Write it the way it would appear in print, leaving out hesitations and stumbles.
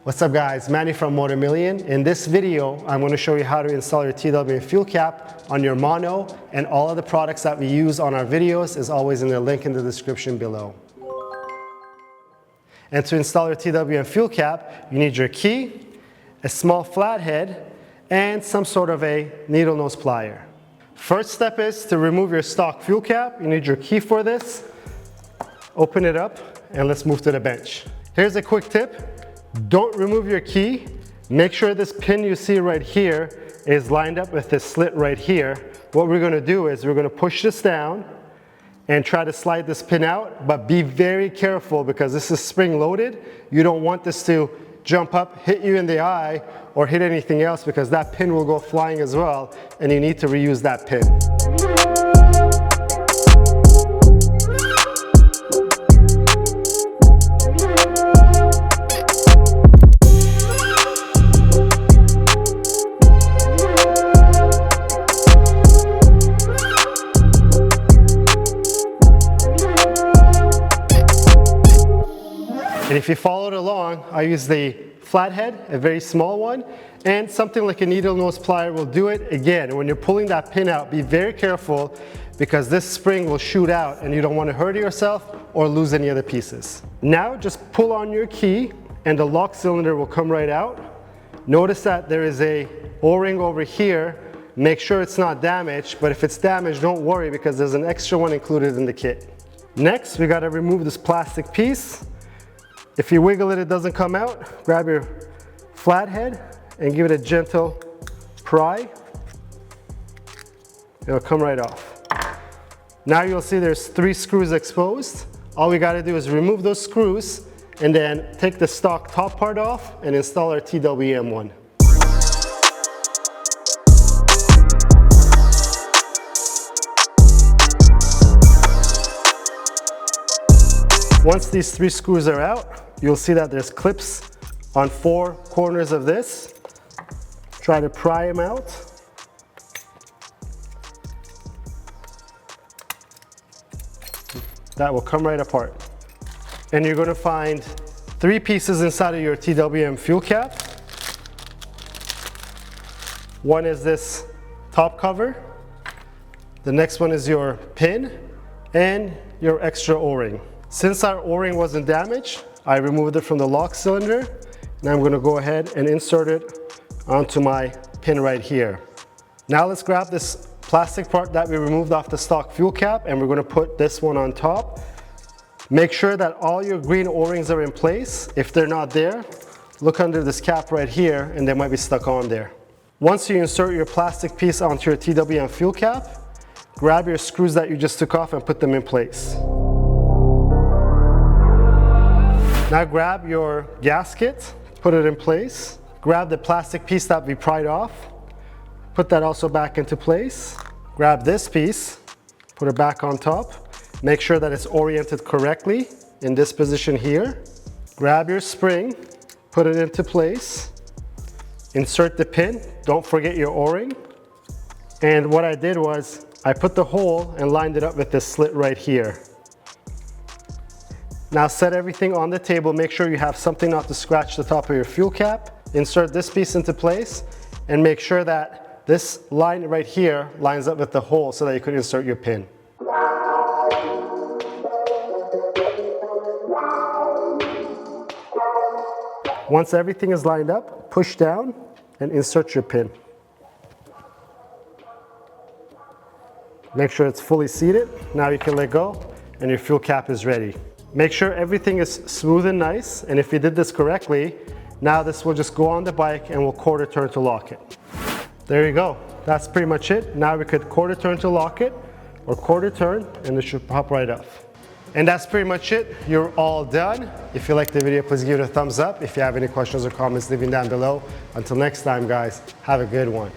What's up guys, Manny from Motomillion. In this video, I'm going to show you how to install your TWM Fuel Cap on your mono, and all of the products that we use on our videos is always in the link in the description below. And to install your TWM Fuel Cap, you need your key, a small flathead, and some sort of a needle nose plier. First step is to remove your stock fuel cap. You need your key for this. Open it up and let's move to the bench. Here's a quick tip. Don't remove your key. Make sure this pin you see right here is lined up with this slit right here. What we're gonna do is we're gonna push this down and try to slide this pin out, but be very careful because this is spring loaded. You don't want this to jump up, hit you in the eye, or hit anything else because that pin will go flying as well, and you need to reuse that pin. And if you followed along, I use the flathead, a very small one, and something like a needle nose plier will do it. Again, when you're pulling that pin out, be very careful because this spring will shoot out and you don't want to hurt yourself or lose any of the pieces. Now just pull on your key and the lock cylinder will come right out. Notice that there is a O-ring over here. Make sure it's not damaged, but if it's damaged, don't worry because there's an extra one included in the kit. Next, we got to remove this plastic piece. If you wiggle it, it doesn't come out. Grab your flathead and give it a gentle pry. It'll come right off. Now you'll see there's 3 screws exposed. All we gotta do is remove those screws and then take the stock top part off and install our TWM one. Once these 3 screws are out, you'll see that there's clips on 4 corners of this. Try to pry them out. That will come right apart. And you're going to find 3 pieces inside of your TWM fuel cap. One is this top cover. The next one is your pin and your extra O-ring. Since our O-ring wasn't damaged, I removed it from the lock cylinder. Now I'm going to go ahead and insert it onto my pin right here. Now let's grab this plastic part that we removed off the stock fuel cap and we're going to put this one on top. Make sure that all your green O-rings are in place. If they're not there, look under this cap right here and they might be stuck on there. Once you insert your plastic piece onto your TWM fuel cap, grab your screws that you just took off and put them in place. Now grab your gasket, put it in place. Grab the plastic piece that we pried off, put that also back into place. Grab this piece, put it back on top. Make sure that it's oriented correctly in this position here. Grab your spring, put it into place. Insert the pin, don't forget your O-ring. And what I did was, I put the hole and lined it up with this slit right here. Now set everything on the table, make sure you have something not to scratch the top of your fuel cap. Insert this piece into place and make sure that this line right here lines up with the hole so that you can insert your pin. Once everything is lined up, push down and insert your pin. Make sure it's fully seated. Now you can let go and your fuel cap is ready. Make sure everything is smooth and nice, and if you did this correctly, now this will just go on the bike and we'll quarter turn to lock it. There you go. That's pretty much it. Now we could quarter turn to lock it, or quarter turn, and it should pop right off. And that's pretty much it. You're all done. If you liked the video, please give it a thumbs up. If you have any questions or comments, leave them down below. Until next time, guys, have a good one.